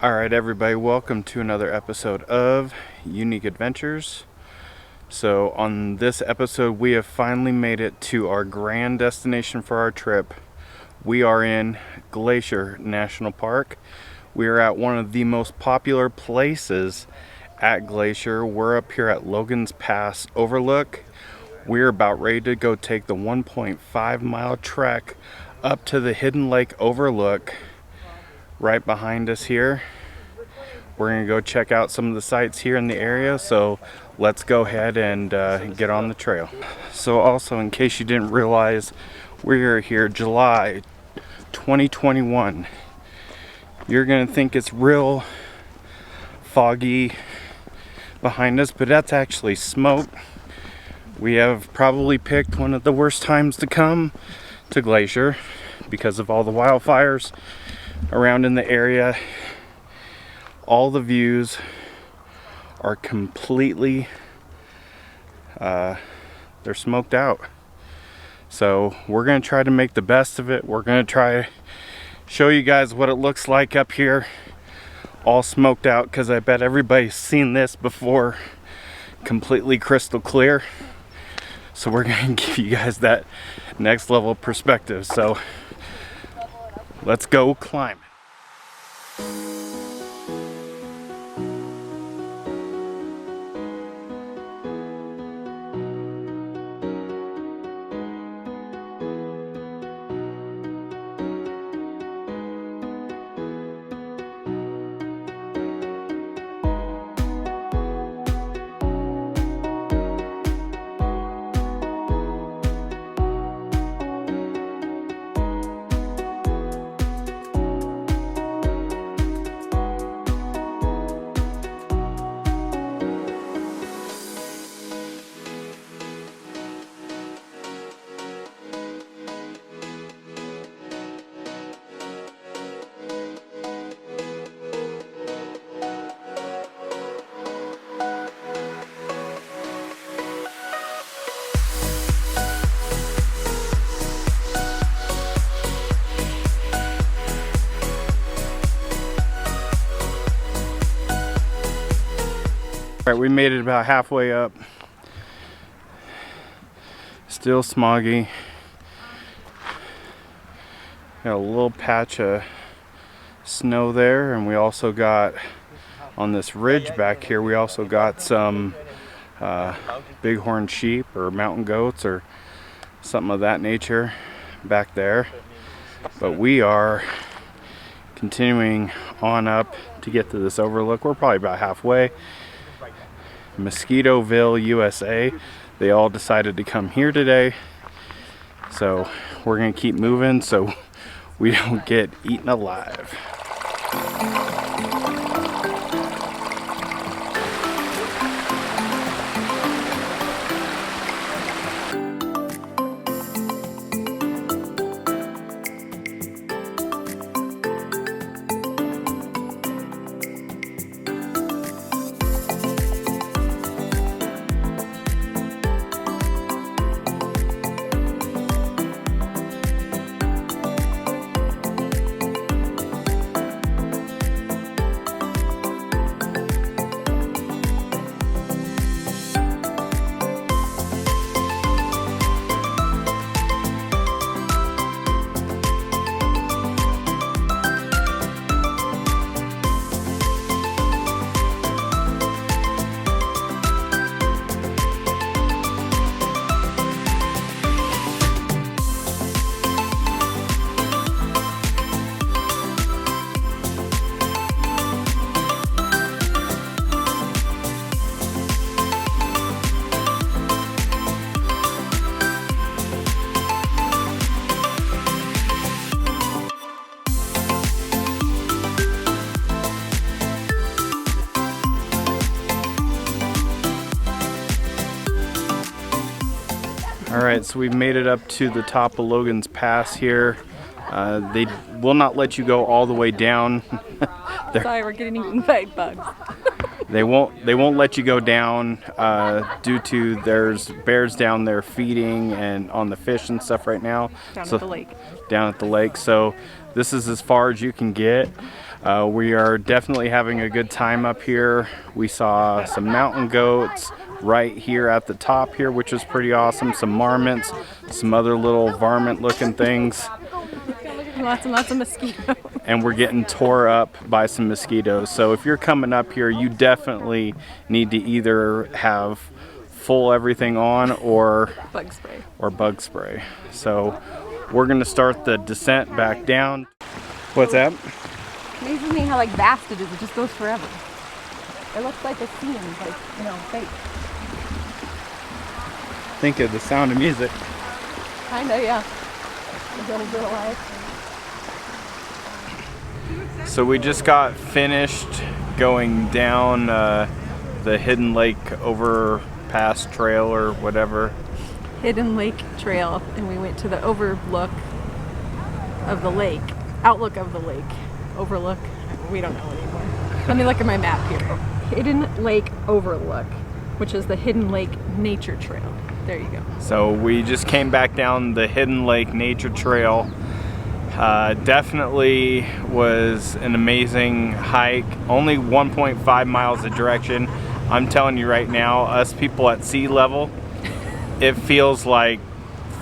Alright everybody, welcome to another episode of Unique Adventurez. So on this episode we have finally made it to our grand destination for our trip. We are in Glacier National Park. We are at one of the most popular places at Glacier. We're up here at Logans Pass Overlook. We're about ready to go take the 1.5 mile trek up to the Hidden Lake Overlook right behind us here. We're gonna go check out some of the sites here in the area, so let's go ahead and get on the trail. So also, in case you didn't realize, we're here July 2021. You're gonna think it's real foggy behind us, but that's actually smoke. We have probably picked one of the worst times to come to Glacier because of all the wildfires around in the area. All the views are completely they're smoked out. So we're gonna try to make the best of it. We're gonna try to show you guys what it looks like up here all smoked out, because I bet everybody's seen this before, completely crystal clear. So we're gonna give you guys that next level perspective. So let's go climb. Alright, we made it about halfway up. Still smoggy. Got a little patch of snow there, and we also got on this ridge back here, we also got some bighorn sheep or mountain goats or something of that nature back there. But we are continuing on up to get to this overlook. We're probably about halfway. Mosquitoville, USA. They all decided to come here today, so we're gonna keep moving so we don't get eaten alive. Alright, so we've made it up to the top of Logan's Pass here. They will not let you go all the way down. Sorry, we're getting eaten by bugs. They won't let you go down due to there's bears down there feeding and on the fish and stuff right now. Down at the lake. Down at the lake. So this is as far as you can get. We are definitely having a good time up here. We saw some mountain goats right here at the top here, which is pretty awesome. Some marmots, some other little varmint looking things. Lots and lots of mosquitoes. And we're getting tore up by some mosquitoes. So if you're coming up here, you definitely need to either have full everything on or bug spray. So we're gonna start the descent back down. What's that? Amazes me how like vast it is. It just goes forever. It looks like a scene, like, you know, fake. Think of the sound of music. Kinda, yeah. A little bit of life. So we just got finished going down the Hidden Lake overpass trail or whatever. Hidden Lake Trail, and we went to the overlook of the lake. Outlook of the lake. Overlook. We don't know anymore. Let me look at my map here. Hidden Lake Overlook, which is the Hidden Lake Nature Trail. There you go. So we just came back down the Hidden Lake Nature Trail. Definitely was an amazing hike. Only 1.5 miles of direction. I'm telling you right now, us people at sea level, it feels like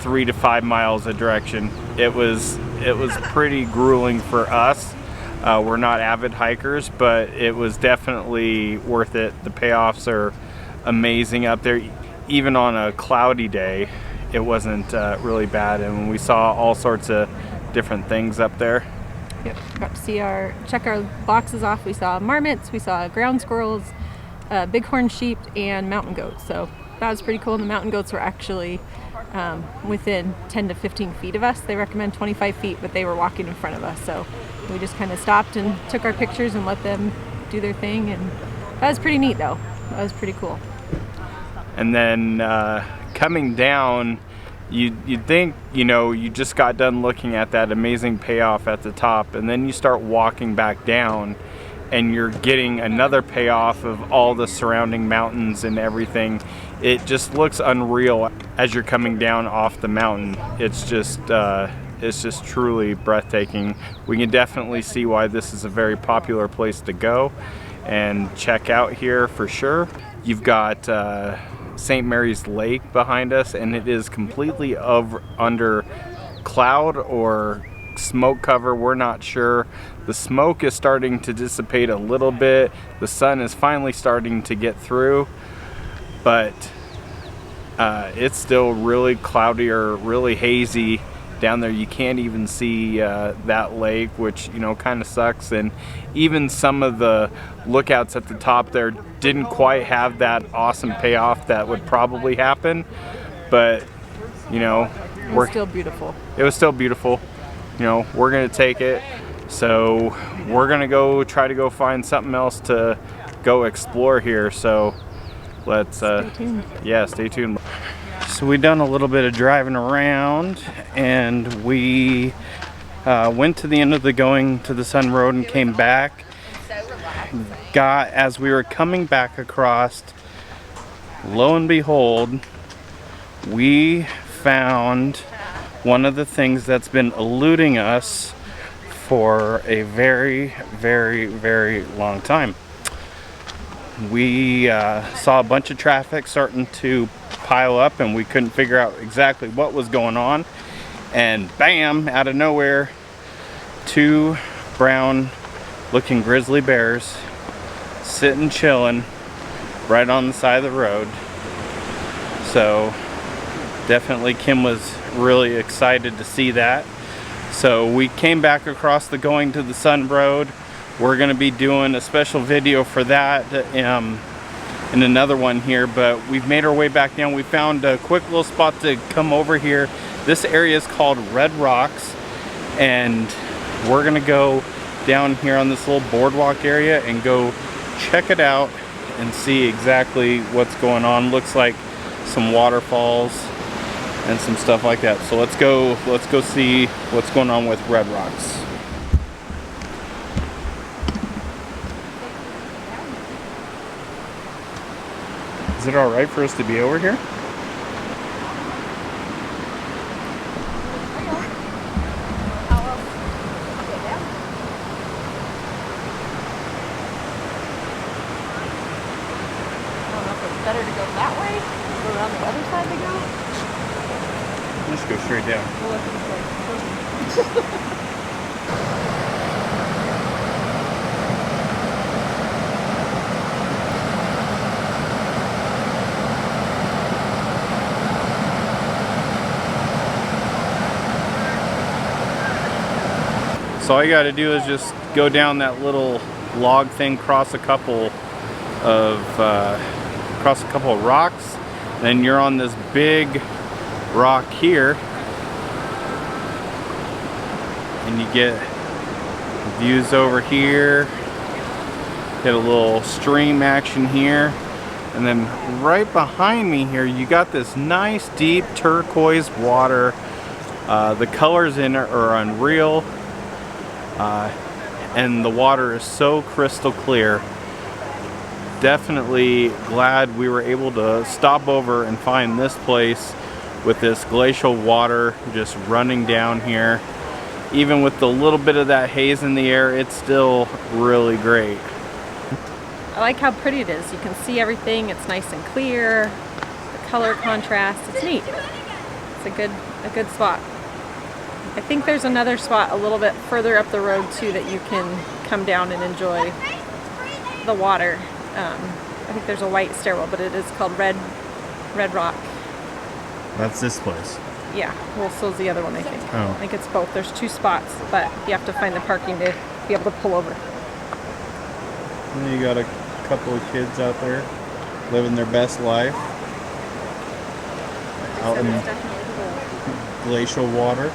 3 to 5 miles of direction. It was pretty grueling for us. We're not avid hikers, but it was definitely worth it. The payoffs are amazing up there. Even on a cloudy day, it wasn't really bad, and we saw all sorts of different things up there. Yep, got to see check our boxes off. We saw marmots, we saw ground squirrels, bighorn sheep, and mountain goats. So that was pretty cool. And the mountain goats were actually within 10 to 15 feet of us. They recommend 25 feet, but they were walking in front of us. So we just kind of stopped and took our pictures and let them do their thing. And that was pretty neat, though. That was pretty cool. And then coming down, you'd think, you know, you just got done looking at that amazing payoff at the top, and then you start walking back down and you're getting another payoff of all the surrounding mountains and everything. It just looks unreal as you're coming down off the mountain. It's just truly breathtaking. We can definitely see why this is a very popular place to go and check out here for sure. You've got St. Mary's Lake behind us, and it is completely under cloud or smoke cover. We're not sure. The smoke is starting to dissipate a little bit. The sun is finally starting to get through, but it's still really cloudy or really hazy down there. You can't even see that lake, which, you know, kind of sucks. And even some of the lookouts at the top there didn't quite have that awesome payoff that would probably happen, but, you know, it was still beautiful. It was still beautiful. You know, we're gonna take it. So we're gonna go try to go find something else to go explore here. So let's stay tuned. Yeah, stay tuned. So we done a little bit of driving around, and we went to the end of the Going to the Sun Road and came back. As we were coming back across, lo and behold, we found one of the things that's been eluding us for a very, very, very long time. We saw a bunch of traffic starting to pile up, and we couldn't figure out exactly what was going on. And bam, out of nowhere, 2 brown looking grizzly bears sitting chilling right on the side of the road. So definitely Kim was really excited to see that. So we came back across the Going to the Sun Road. We're going to be doing a special video for that in another one here, but we've made our way back down. We found a quick little spot to come over here. This area is called Redrock, and we're going to go down here on this little boardwalk area and go check it out and see exactly what's going on. Looks like some waterfalls and some stuff like that. So let's go see what's going on with Redrock. Is it all right for us to be over here? better to go that way? Go around the other side to go? Let's go straight down. We'll look this way. So all you got to do is just go down that little log thing, cross a couple of rocks, then you're on this big rock here, and you get views over here. Get a little stream action here, and then right behind me here you got this nice deep turquoise water. The colors in it are unreal. And the water is so crystal clear. Definitely glad we were able to stop over and find this place with this glacial water just running down here. Even with the little bit of that haze in the air, it's still really great. I like how pretty it is. You can see everything. It's nice and clear. The color contrast. It's neat. It's a good spot. I think there's another spot a little bit further up the road too that you can come down and enjoy the water. I think there's a white stairwell, but it is called Redrock. That's this place. Yeah, well, so's the other one, I think. Oh. I think it's both. There's two spots, but you have to find the parking to be able to pull over. And then you got a couple of kids out there living their best life out in glacial water.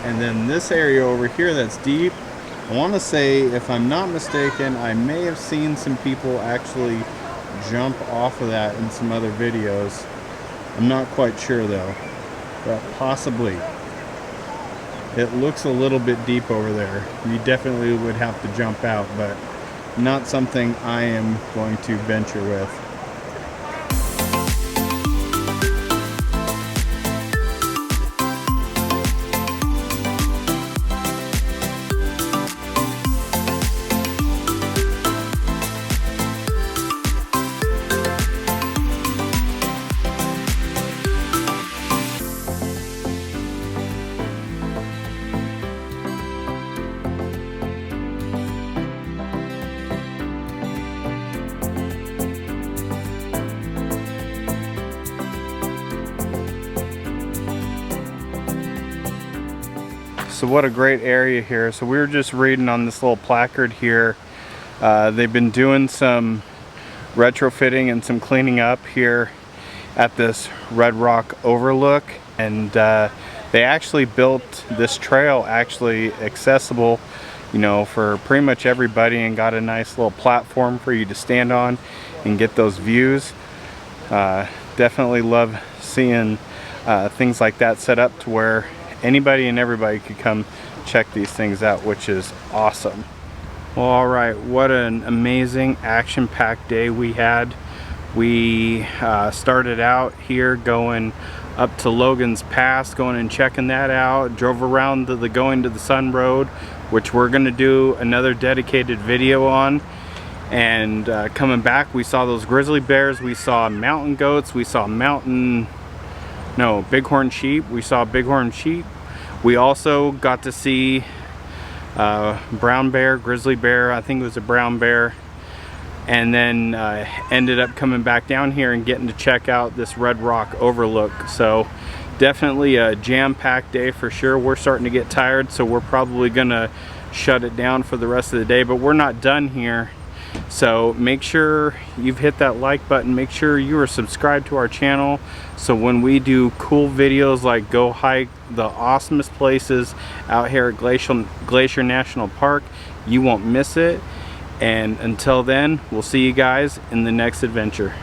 And then this area over here that's deep, I want to say, if I'm not mistaken, I may have seen some people actually jump off of that in some other videos. I'm not quite sure though, but possibly. It looks a little bit deep over there. You definitely would have to jump out, but not something I am going to venture with. So what a great area here. So we were just reading on this little placard here. They've been doing some retrofitting and some cleaning up here at this Redrock overlook, and they actually built this trail actually accessible, you know, for pretty much everybody, and got a nice little platform for you to stand on and get those views. Definitely love seeing things like that set up to where anybody and everybody could come check these things out, which is awesome. Well, all right, what an amazing action-packed day we had. We started out here going up to Logans Pass, going and checking that out. Drove around the Going to the Sun Road, which we're going to do another dedicated video on. And coming back, we saw those grizzly bears, we saw mountain goats, we saw bighorn sheep. We saw bighorn sheep. We also got to see brown bear, grizzly bear. I think it was a brown bear. And then ended up coming back down here and getting to check out this Redrock overlook. So definitely a jam-packed day for sure. We're starting to get tired, so we're probably gonna shut it down for the rest of the day, but we're not done here. So make sure you've hit that like button. Make sure you are subscribed to our channel, so when we do cool videos like go hike the awesomest places out here at Glacier National Park, you won't miss it. And until then, we'll see you guys in the next adventure.